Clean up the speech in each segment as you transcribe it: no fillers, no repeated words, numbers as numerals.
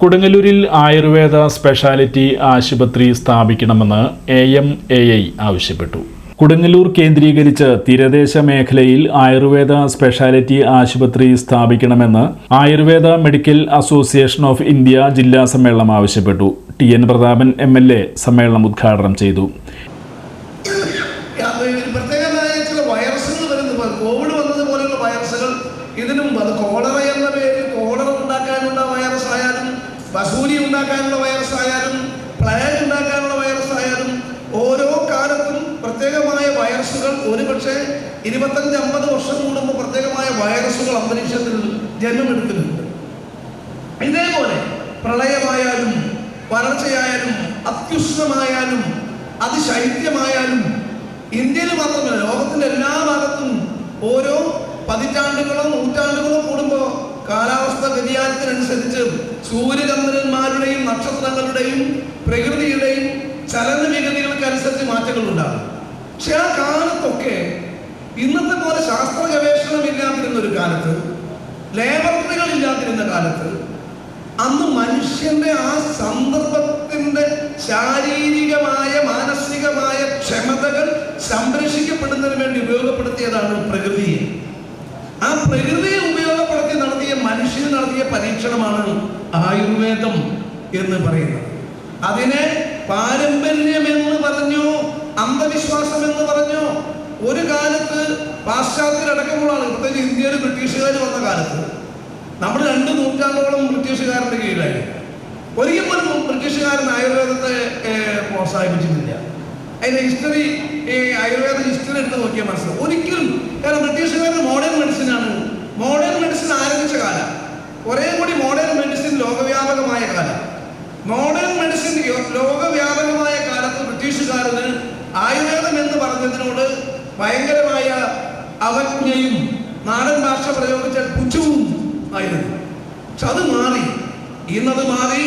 കൊടുങ്ങല്ലൂരിൽ ആയുർവേദ സ്പെഷ്യാലിറ്റി ആശുപത്രി സ്ഥാപിക്കണമെന്ന് AMAI ആവശ്യപ്പെട്ടു. കൊടുങ്ങല്ലൂർ കേന്ദ്രീകരിച്ച് തീരദേശ മേഖലയിൽ ആയുർവേദ സ്പെഷ്യാലിറ്റി ആശുപത്രി സ്ഥാപിക്കണമെന്ന് Ayurveda medical association of India ജില്ലാ സമ്മേളനം ആവശ്യപ്പെട്ടു. TN പ്രതാപൻ MLA സമ്മേളനം ഉദ്ഘാടനം ചെയ്തു. ഇതിനും അത് കോളറ എന്ന പേരിൽ കോളറ ഉണ്ടാക്കാനുള്ള വൈറസ് ആയാലും വസൂരി ഉണ്ടാക്കാനുള്ള വൈറസ് ആയാലും പ്ലേഗ് ഉണ്ടാക്കാനുള്ള വൈറസ് ആയാലും ഓരോ കാലത്തും പ്രത്യേകമായ വൈറസുകൾ ഒരുപക്ഷെ 25-50 വർഷം കൂടുമ്പോൾ പ്രത്യേകമായ വൈറസുകൾ അന്തരീക്ഷത്തിൽ ജന്മമെടുക്കുന്നുണ്ട്. ഇതേപോലെ പ്രളയമായാലും വരൾച്ചയായാലും അത്യുഷ്ണമായാലും അതിശൈത്യമായാലും ഇന്ത്യയിൽ മാത്രമല്ല ലോകത്തിന്റെ എല്ലാ ഭാഗത്തും ഓരോ പതിറ്റാണ്ടുകളോ നൂറ്റാണ്ടുകളോ കൂടുമ്പോൾ കാലാവസ്ഥ വ്യതിയാനത്തിനനുസരിച്ച് സൂര്യചന്ദ്രന്മാരുടെയും നക്ഷത്രങ്ങളുടെയും പ്രകൃതിയുടെയും ചലനവിഗതികൾക്കനുസരിച്ച് മാറ്റങ്ങൾ ഉണ്ടാകും. പക്ഷെ ആ കാലത്തൊക്കെ ഇന്നത്തെ പോലെ ശാസ്ത്ര ഗവേഷണം ഇല്ലാതിരുന്ന ഒരു കാലത്ത്, ലേബറട്ടറികൾ ഇല്ലാതിരുന്ന കാലത്ത്, അന്ന് മനുഷ്യന്റെ ആ സന്ദർഭത്തിന്റെ ശാരീരികമായ മാനസികമായ ക്ഷമതകൾ സംരക്ഷിക്കപ്പെടുന്നതിന് വേണ്ടി ഉപയോഗപ്പെടുത്തിയതാണ് പ്രകൃതിയെ. ആ പ്രകൃതിയെ ഉപയോഗപ്പെടുത്തി നടത്തിയ മനുഷ്യന് നടത്തിയ പരീക്ഷണമാണ് ആയുർവേദം എന്ന് പറയുന്നത്. അതിനെ പാരമ്പര്യമെന്ന് പറഞ്ഞോ അന്ധവിശ്വാസം എന്ന് പറഞ്ഞോ ഒരു കാലത്ത് പാശ്ചാത്യരടക്കമുള്ളതാണ്, പ്രത്യേകിച്ച് ഇന്ത്യയിൽ ബ്രിട്ടീഷുകാർ വന്ന കാലത്ത് നമ്മൾ 2 നൂറ്റാണ്ടോളം ബ്രിട്ടീഷുകാരുടെ കീഴിലായി. ഒരിക്കൽ പോലും ബ്രിട്ടീഷുകാരൻ ആയുർവേദത്തെ പ്രോത്സാഹിപ്പിച്ചിട്ടില്ല. അതിന്റെ ഹിസ്റ്ററി, ആയുർവേദ ഹിസ്റ്ററി എടുത്ത് നോക്കിയാൽ മനസ്സിലാവും. ഒരിക്കലും, കാരണം ബ്രിട്ടീഷുകാരുടെ മോഡേൺ മെഡിസിനാണ്. മോഡേൺ മെഡിസിൻ ആരംഭിച്ച കാലം, കുറേ കൂടി മോഡേൺ മെഡിസിൻ ലോകവ്യാപകമായ കാലം. മോഡേൺ മെഡിസിൻ ലോകവ്യാപകമായ കാലത്ത് ബ്രിട്ടീഷുകാരന് ആയുർവേദം എന്ന് പറഞ്ഞതിനോട് ഭയങ്കരമായ അവജ്ഞയും നാടൻ ഭാഷ പ്രയോഗിച്ചാൽ പുച്ഛവും ആയിരുന്നു. പക്ഷെ അത് മാറി, ഇന്നത് മാറി.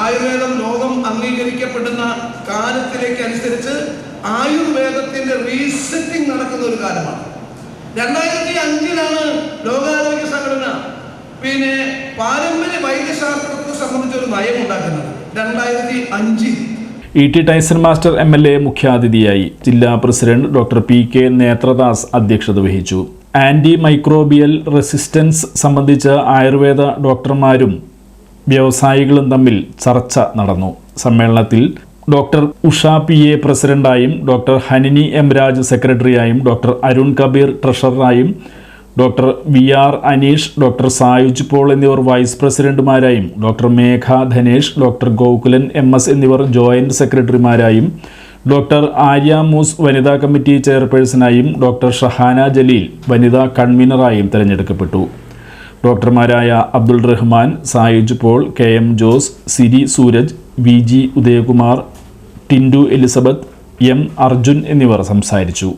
ആയുർവേദം ലോകം അംഗീകരിക്കപ്പെടുന്ന കാലത്തിലേക്ക് അനുസരിച്ച് ആയുർവേദത്തിന്റെ റീസെറ്റിംഗ് നടക്കുന്ന ഒരു കാലമാണ്. 2005 ലോകാരോഗ്യ സംഘടന പാരമ്പര്യ വൈദ്യശാസ്ത്രത്തെ സംബന്ധിച്ചൊരു നയം ഉണ്ടാക്കുന്നത്. 2005 ET ടൈസൺ മാസ്റ്റർ MLA മുഖ്യാതിഥിയായി. ജില്ലാ പ്രസിഡന്റ് ഡോക്ടർ PK നേത്രദാസ് അധ്യക്ഷത വഹിച്ചു. ആന്റി മൈക്രോബിയൽ റെസിസ്റ്റൻസ് സംബന്ധിച്ച് ആയുർവേദ ഡോക്ടർമാരും വ്യവസായികളും തമ്മിൽ ചർച്ച നടന്നു. സമ്മേളനത്തിൽ ഡോക്ടർ ഉഷ PA പ്രസിഡന്റായും ഡോക്ടർ ഹനിനി M രാജ് സെക്രട്ടറിയായും ഡോക്ടർ അരുൺ കബീർ ട്രഷററായും doctor VR Aneesh, doctor Sayuj Paul എന്നിവർ വൈസ് പ്രസിഡന്റുമാരായും doctor Megha Dhanesh, doctor Gokulan MS എന്നിവർ ജോയിന്റ് സെക്രട്ടറിമാരായും ഡോക്ടർ ആര്യ മൂസ് വനിതാ കമ്മിറ്റി ചെയർപേഴ്സണായും ഡോക്ടർ ഷഹാന ജലീൽ വനിതാ കൺവീനറായും തിരഞ്ഞെടുക്കപ്പെട്ടു. ഡോക്ടർമാരായ Abdul Rahman, Sayuj Paul, KM Jose, Siri Sooraj, VG Udayakumar, Tindu Elizabeth, M Arjun എന്നിവർ സംസാരിച്ചു.